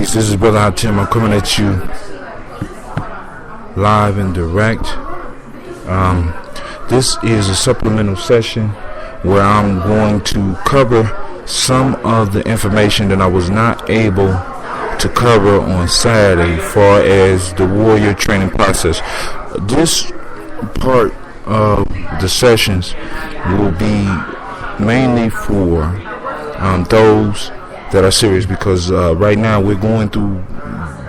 Greetings, this is Brother Tim. I'm coming at you live and direct. This is a supplemental session where I'm going to cover some of the information that I was not able to cover on Saturday as far as the warrior training process. This part of the sessions will be mainly for those that are serious, because right now we're going through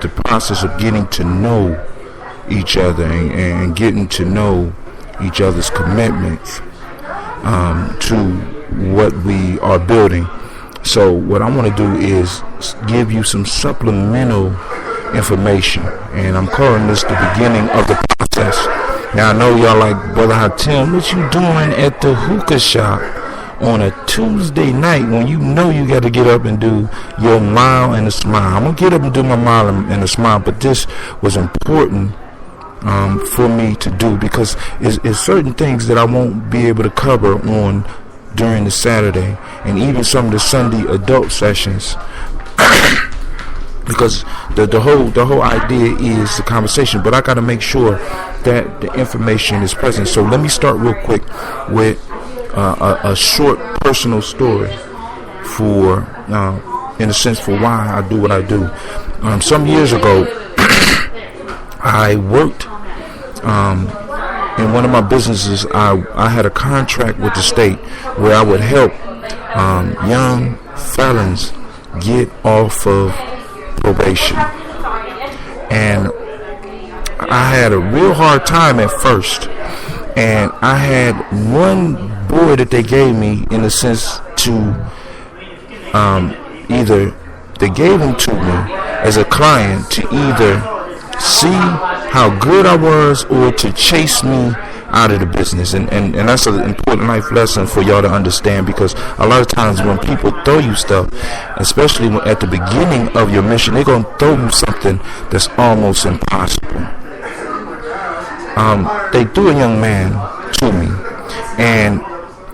the process of getting to know each other and getting to know each other's commitments to what we are building. So what I want to do is give you some supplemental information, and I'm calling this the beginning of the process. Now I know y'all like, Brother Hatim, what you doing at the hookah shop on a Tuesday night when you know you got to get up and do your mile and a smile? I'm going to get up and do my mile and a smile, but this was important for me to do, because it's certain things that I won't be able to cover on during the Saturday and even some of the Sunday adult sessions, because the whole idea is the conversation, but I got to make sure that the information is present. So let me start real quick with a short personal story for, in a sense, for why I do what I do. Some years ago, I worked in one of my businesses. I had a contract with the state where I would help young felons get off of probation, and I had a real hard time at first. And I had one boy that they gave me, in a sense, to either they gave him to me as a client to either see how good I was or to chase me out of the business. And that's an important life lesson for y'all to understand, because a lot of times when people throw you stuff, especially at the beginning of your mission, they're going to throw you something that's almost impossible. They threw a young man to me, and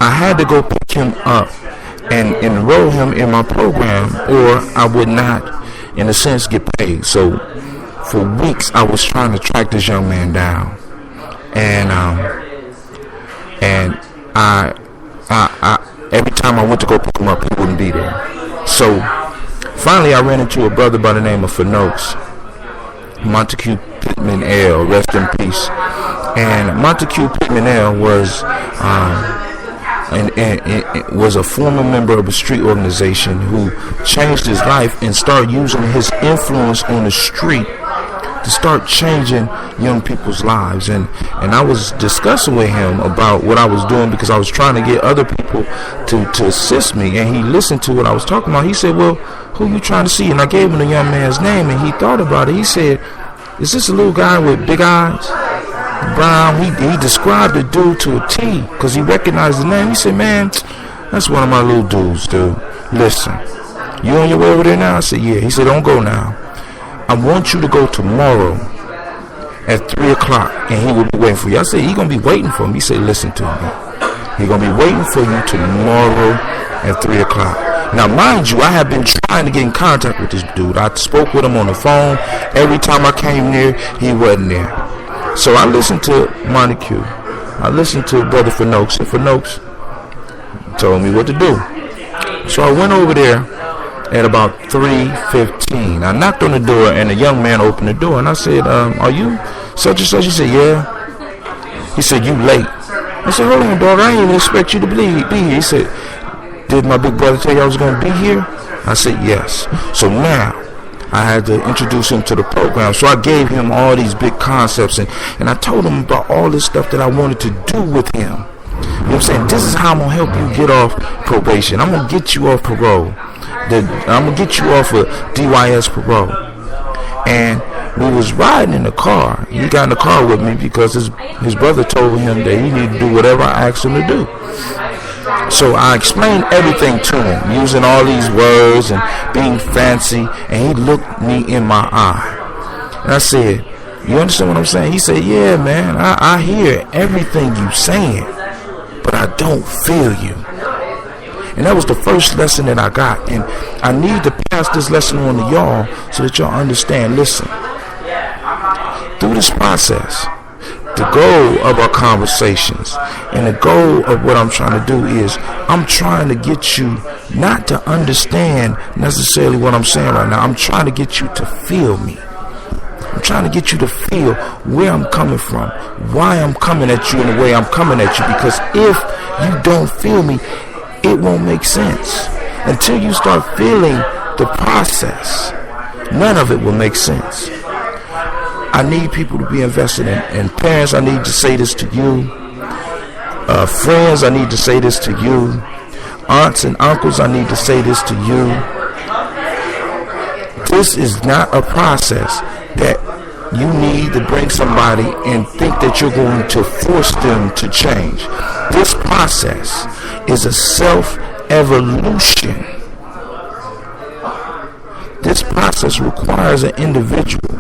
I had to go pick him up and enroll him in my program, or I would not, in a sense, get paid. So for weeks I was trying to track this young man down, and I every time I went to go pick him up, he wouldn't be there. So finally I ran into a brother by the name of Finox Montague Pittman L, rest in peace. And Montague Pittman L was was a former member of a street organization who changed his life and started using his influence on the street to start changing young people's lives. And I was discussing with him about what I was doing, because I was trying to get other people to assist me, and he listened to what I was talking about. He said, well, who you trying to see? And I gave him the young man's name, and he thought about it. He said, is this a little guy with big eyes, brown? He described the dude to a T, because he recognized the name. He said, man, that's one of my little dudes, dude. Listen, you on your way over there now? I said, yeah. He said, don't go now. I want you to go tomorrow at 3 o'clock, and he will be waiting for you. I said, he going to be waiting for me. He said, listen to me. He going to be waiting for you tomorrow at 3 o'clock. Now, mind you, I have been trying to get in contact with this dude. I spoke with him on the phone. Every time I came near, he wasn't there. So I listened to Montague. I listened to Brother Finox, and Finox told me what to do. So I went over there at about 3:15. I knocked on the door, and a young man opened the door, and I said, are you such and such? He said, yeah. He said, you late. I said, hold on, dog, I didn't even expect you to be here. He said, did my big brother tell you I was going to be here? I said, yes. So now I had to introduce him to the program. So I gave him all these big concepts, and I told him about all this stuff that I wanted to do with him. You know what I'm saying? This is how I'm going to help you get off probation. I'm going to get you off parole. I'm going to get you off of DYS parole. And we was riding in the car. He got in the car with me because his brother told him that he needed to do whatever I asked him to do. So I explained everything to him, using all these words and being fancy, and he looked me in my eye. And I said, you understand what I'm saying? He said, yeah, man, I hear everything you saying, but I don't feel you. And that was the first lesson that I got. And I need to pass this lesson on to y'all so that y'all understand. Listen, through this process, the goal of our conversations and the goal of what I'm trying to do is I'm trying to get you not to understand necessarily what I'm saying right now. I'm trying to get you to feel me. I'm trying to get you to feel where I'm coming from, why I'm coming at you in the way I'm coming at you. Because if you don't feel me, it won't make sense. Until you start feeling the process, none of it will make sense. I need people to be invested in parents. I need to say this to you. Friends, I need to say this to you. Aunts and uncles, I need to say this to you. This is not a process that you need to bring somebody and think that you're going to force them to change. This process is a self-evolution. This process requires an individual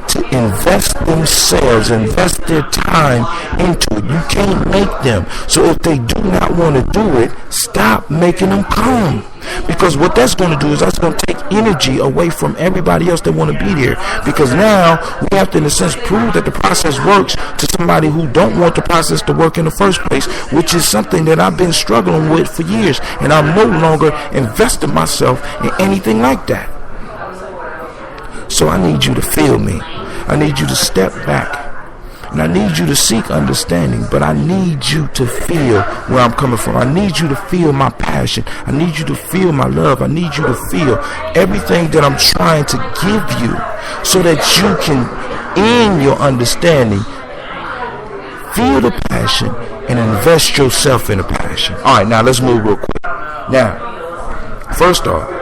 to invest themselves, invest their time into it. You can't make them. So if they do not want to do it, stop making them come. Because what that's going to do is that's going to take energy away from everybody else that want to be there. Because now we have to, in a sense, prove that the process works to somebody who don't want the process to work in the first place, which is something that I've been struggling with for years. And I'm no longer investing myself in anything like that. So I need you to feel me. I need you to step back. And I need you to seek understanding. But I need you to feel where I'm coming from. I need you to feel my passion. I need you to feel my love. I need you to feel everything that I'm trying to give you so that you can, in your understanding, feel the passion and invest yourself in the passion. All right, now let's move real quick. Now, first off,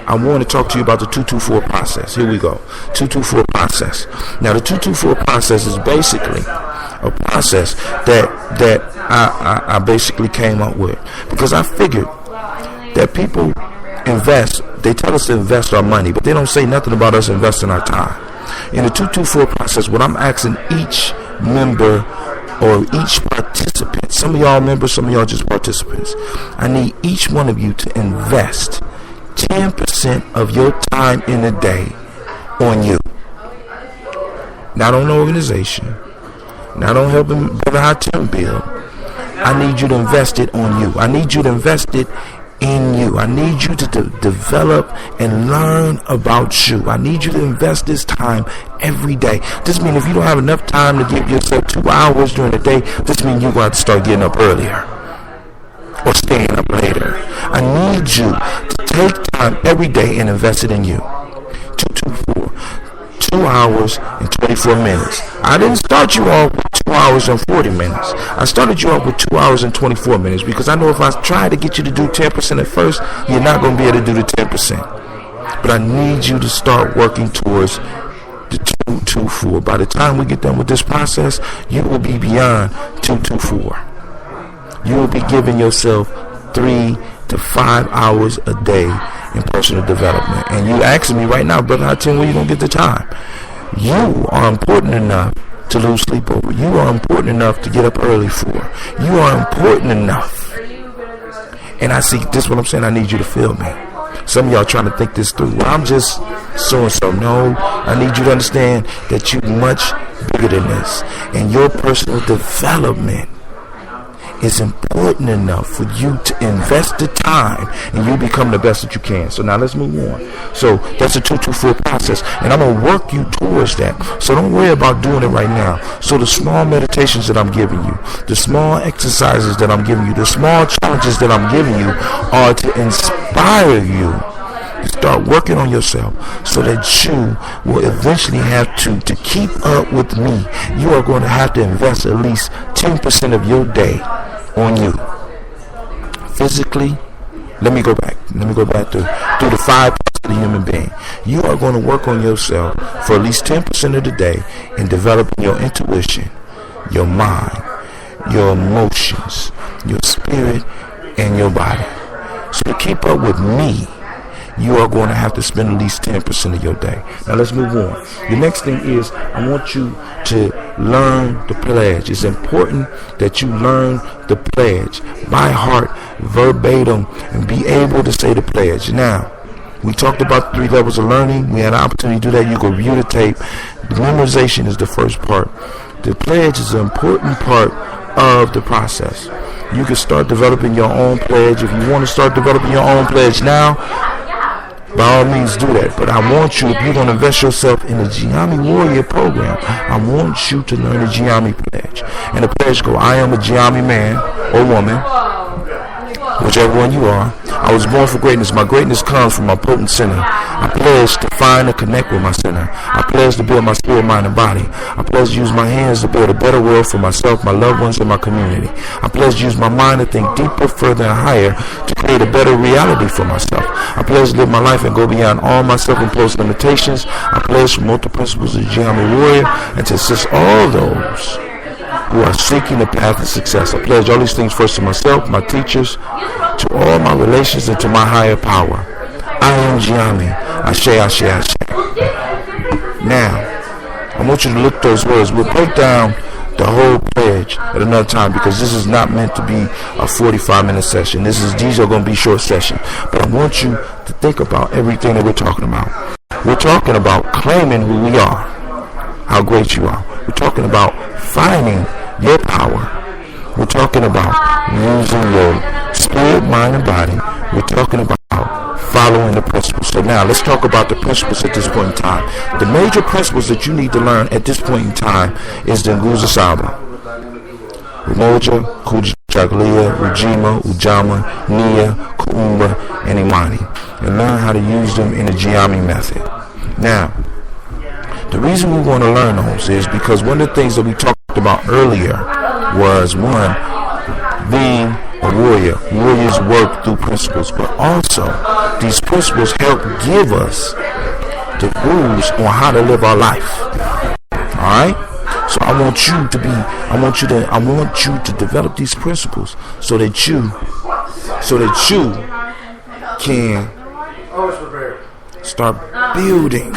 I want to talk to you about the 224 process. Here we go. 224 process. Now, the 224 process is basically a process that I basically came up with because I figured that people invest. They tell us to invest our money, but they don't say nothing about us investing our time. In the 224 process, what I'm asking each member or each participant, some of y'all members, some of y'all just participants, I need each one of you to invest 10% of your time in a day on you. Not on the organization. Not on helping Brother Hatem build. I need you to invest it on you. I need you to invest it in you. I need you to develop and learn about you. I need you to invest this time every day. This means if you don't have enough time to give yourself 2 hours during the day, this means you got to start getting up earlier or staying up later. I need you to take time every day and invest it in you. 224. 2 hours and 24 minutes. I didn't start you off with 2 hours and 40 minutes. I started you off with 2 hours and 24 minutes because I know if I try to get you to do 10% at first, you're not going to be able to do the 10%. But I need you to start working towards the 224. By the time we get done with this process, you will be beyond 224. You will be giving yourself 3 to 5 hours a day in personal development. And you asking me right now, Brother Hatem, where you going to get the time? You are important enough to lose sleep over. You are important enough to get up early for. You are important enough. And I see, this is what I'm saying, I need you to feel me. Some of y'all trying to think this through. Well, I'm just so-and-so. No, I need you to understand that you're much bigger than this. And your personal development is important enough for you to invest the time and you become the best that you can. So now let's move on. So that's a 224 process, and I'm going to work you towards that. So don't worry about doing it right now. So the small meditations that I'm giving you, the small exercises that I'm giving you, the small challenges that I'm giving you are to inspire you to start working on yourself so that you will eventually have to keep up with me. You are going to have to invest at least 10% of your day on you. Physically, let me go back through the 5 parts of the human being. You are going to work on yourself for at least 10% of the day in developing your intuition, your mind, your emotions, your spirit, and your body. So to keep up with me, you are going to have to spend at least 10% of your day. Now let's move on. The next thing is I want you to learn the pledge. It's important that you learn the pledge by heart, verbatim, and be able to say the pledge. Now, we talked about 3 levels of learning. We had an opportunity to do that. You can review the tape. The memorization is the first part. The pledge is an important part of the process. You can start developing your own pledge. If you want to start developing your own pledge now, by all means do that. But I want you, if you're going to invest yourself in the Giami Warrior program, I want you to learn the Giami pledge. And the pledge go, I am a Giami man or woman, whichever one you are. I was born for greatness. My greatness comes from my potent center. I pledge to find and connect with my center. I pledge to build my spirit, mind, and body. I pledge to use my hands to build a better world for myself, my loved ones, and my community. I pledge to use my mind to think deeper, further, and higher to create a better reality for myself. I pledge to live my life and go beyond all my self-imposed limitations. I pledge to promote the principles of the Giami Warrior and to assist all those who are seeking the path of success. I pledge all these things first to myself, my teachers, to all my relations, and to my higher power. I am Giami. Ashe, Ashe, Ashe. Now, I want you to look those words. We'll break down the whole pledge at another time, because this is not meant to be a 45-minute session. These are going to be short sessions. But I want you to think about everything that we're talking about. We're talking about claiming who we are, how great you are. We're talking about finding your power. We're talking about using your spirit, mind, and body. We're talking about following the principles. So now let's talk about the principles at this point in time. The major principles that you need to learn at this point in time is the Nguzo Saba, Umoja, Kujachagulia, Ujima, Ujama, Nia, Kuumba, and Imani, and learn how to use them in the Giami method. Now, the reason we want to learn those is because one of the things that we talked about earlier was, one, being a warrior. Warriors work through principles, but also these principles help give us the rules on how to live our life. Alright? So I want you to develop these principles so that you can start building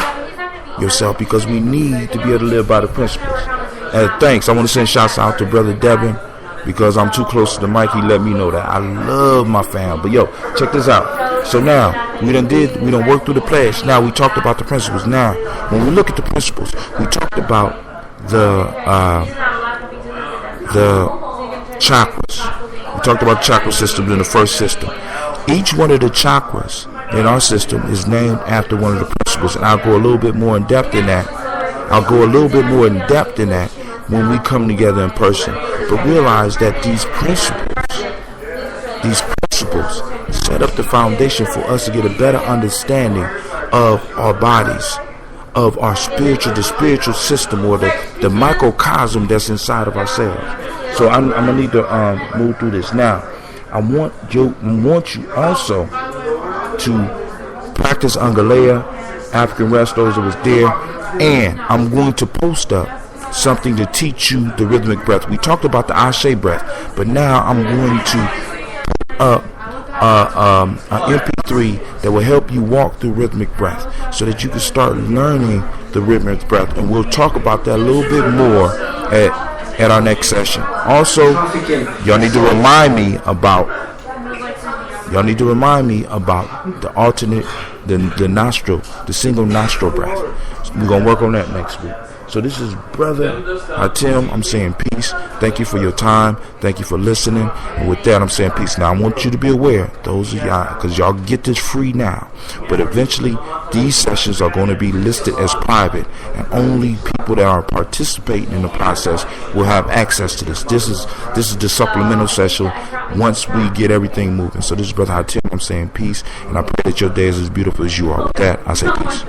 yourself, because we need to be able to live by the principles. And thanks. I want to send shouts out to Brother Devin, because I'm too close to the mic. He let me know that. I love my fam. But yo, check this out. So now we done worked through the pledge. Now we talked about the principles. Now when we look at the principles, we talked about the chakras. We talked about chakra systems in the first system. Each one of the chakras in our system is named after one of the principles, and I'll go a little bit more in depth in that. When we come together in person. But realize that these principles set up the foundation for us to get a better understanding of our bodies, of our the spiritual system, or the microcosm that's inside of ourselves. So I'm gonna need to move through this now. I want you also to practice Angalea, African rest, those that was there, and I'm going to post up something to teach you the rhythmic breath. We talked about the Ashe breath, but now I'm going to put up an MP3 that will help you walk through rhythmic breath, so that you can start learning the rhythmic breath, and we'll talk about that a little bit more at our next session. Also, y'all need to remind me about the alternate, the single nostril breath. So we're gonna work on that next week. So this is Brother Hatim. I'm saying peace. Thank you for your time. Thank you for listening. And with that, I'm saying peace. Now, I want you to be aware, those of y'all, because y'all get this free now. But eventually, these sessions are going to be listed as private, and only people that are participating in the process will have access to this. This is the supplemental session once we get everything moving. So this is Brother Hatim. I'm saying peace, and I pray that your day is as beautiful as you are. With that, I say peace.